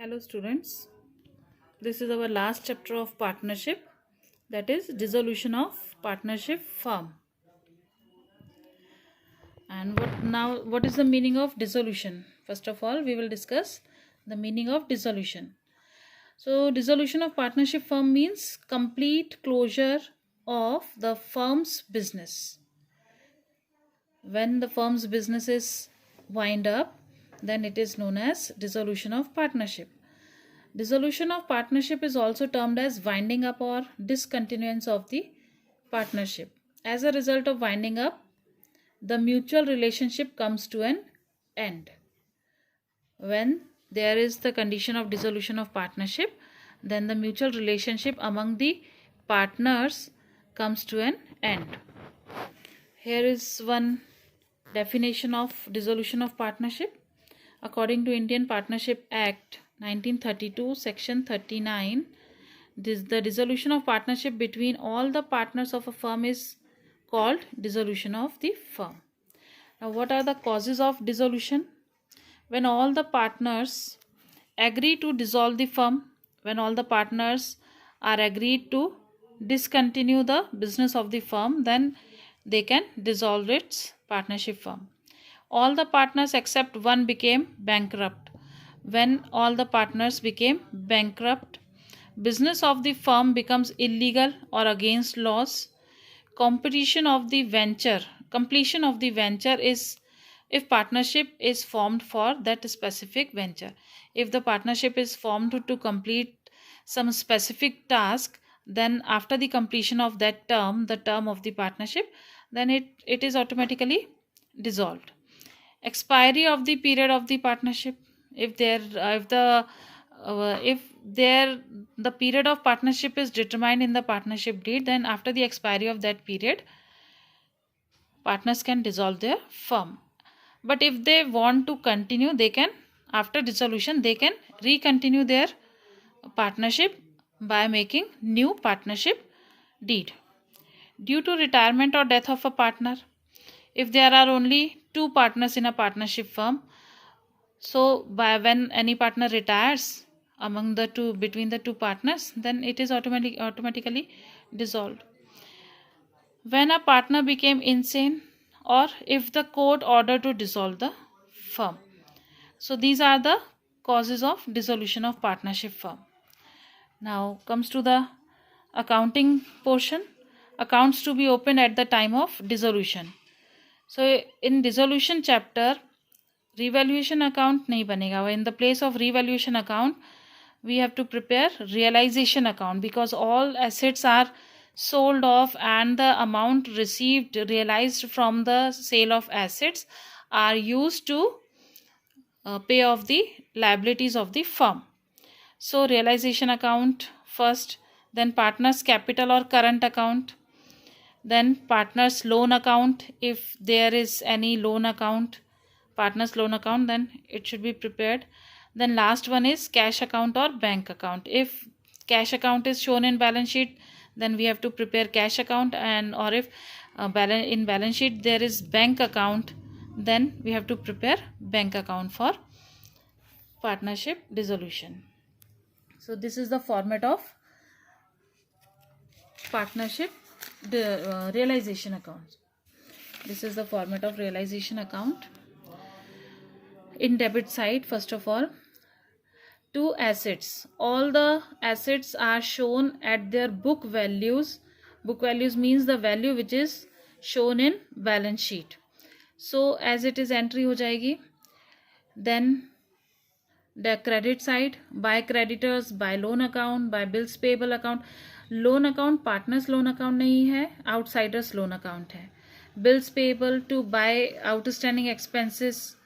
Hello students, this is our last chapter of partnership, that is dissolution of partnership firm. And what is the meaning of dissolution? First of all, we will discuss the meaning of dissolution. So dissolution of partnership firm means complete closure of the firm's business. When the firm's business is wind up, then it is known as dissolution of partnership. Dissolution of partnership is also termed as winding up or discontinuance of the partnership. As a result of winding up, the mutual relationship comes to an end. When there is the condition of dissolution of partnership, then the mutual relationship among the partners comes to an end. Here is one definition of dissolution of partnership. According to Indian Partnership Act 1932, Section 39, the dissolution of partnership between all the partners of a firm is called dissolution of the firm. Now, what are the causes of dissolution? When all the partners agree to dissolve the firm, when all the partners are agreed to discontinue the business of the firm, then they can dissolve its partnership firm. All the partners except one became bankrupt. When all the partners became bankrupt, business of the firm becomes illegal or against laws. Completion of the venture is if partnership is formed for that specific venture. If the partnership is formed to complete some specific task, then after the completion of that term, the term of the partnership, then it is automatically dissolved. Expiry of the period of the partnership. If the period of partnership is determined in the partnership deed, then after the expiry of that period, partners can dissolve their firm. But if they want to continue, they can, after dissolution, they can recontinue their partnership by making new partnership deed. Due to retirement or death of a partner, if there are only two partners in a partnership firm, so when any partner retires between the two partners, then it is automatically dissolved. When a partner became insane, or if the court ordered to dissolve the firm. So these are the causes of dissolution of partnership firm. Now comes to the accounting portion. Accounts to be opened at the time of dissolution. So in dissolution chapter, revaluation account nahi banega. In the place of revaluation account, we have to prepare realization account, because all assets are sold off and the amount realized from the sale of assets are used to pay off the liabilities of the firm. So realization account first, then partners capital or current account, then partners loan account. If there is any loan account, partners loan account, then it should be prepared. Then last one is cash account or bank account. If cash account is shown in balance sheet, then we have to prepare cash account, and or if in balance sheet there is bank account, then we have to prepare bank account for partnership dissolution. So this is the format of partnership realization account. This is the format of realization account. In debit side, first of all, two assets. All the assets are shown at their book values. Book values means the value which is shown in balance sheet. So as it is entry ho jayegi. Then the credit side, by creditors, by loan account, by bills payable account. Loan account partners loan account नहीं है, outsiders loan account है. Bills payable to by outstanding expenses,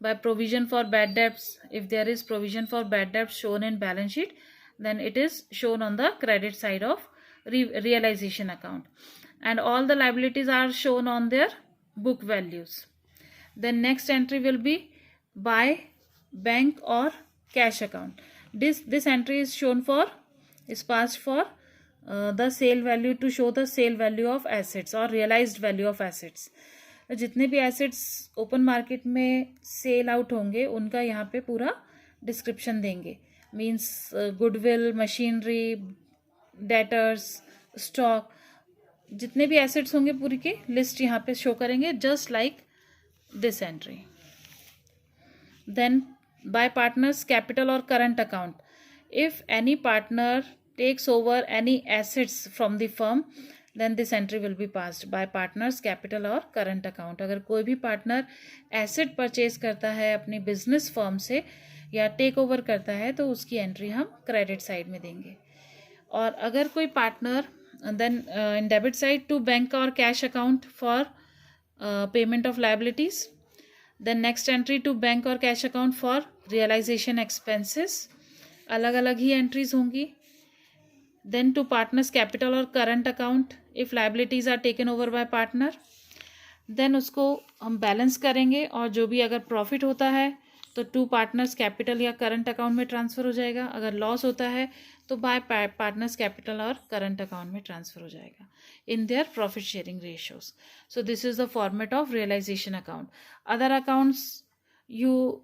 by provision for bad debts. If there is provision for bad debts shown in balance sheet, then it is shown on the credit side of realization account, and all the liabilities are shown on their book values. Then next entry will be by bank or cash account. This entry is passed for the sale value, to show the sale value of assets or realized value of assets. जितने भी assets open market में sell out होंगे उनका यहाँ पे पूरा description देंगे. Means goodwill, machinery, debtors, stock, जितने भी एसेट्स होंगे पूरी की लिस्ट यहाँ पे शो करेंगे, just like this entry. Then by partners capital और current account, if any partner takes over any assets from the firm, then this entry will be passed by partners capital और current account. अगर कोई भी partner asset purchase करता है अपनी business firm से या टेक ओवर करता है तो उसकी एंट्री हम क्रेडिट साइड में देंगे. और अगर कोई partner then in debit side to bank और cash account for payment of liabilities. Then next entry to bank और cash account for realisation expenses. अलग अलग ही एंट्रीज होंगी. Then to partners capital और current account if liabilities are taken over by partner, then उसको हम balance करेंगे और जो भी अगर प्रॉफिट होता है तो टू पार्टनर्स कैपिटल या करंट अकाउंट में ट्रांसफ़र हो जाएगा. अगर लॉस होता है तो बाय पार्टनर्स कैपिटल और करंट अकाउंट में ट्रांसफ़र हो जाएगा in their profit sharing ratios. So this is the format of realisation account. Other accounts you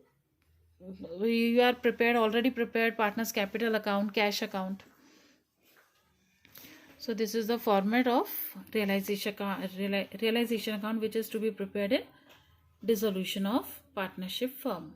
are prepared, already prepared partners capital account, cash account. So this is the format of realization account which is to be prepared in dissolution of partnership firm.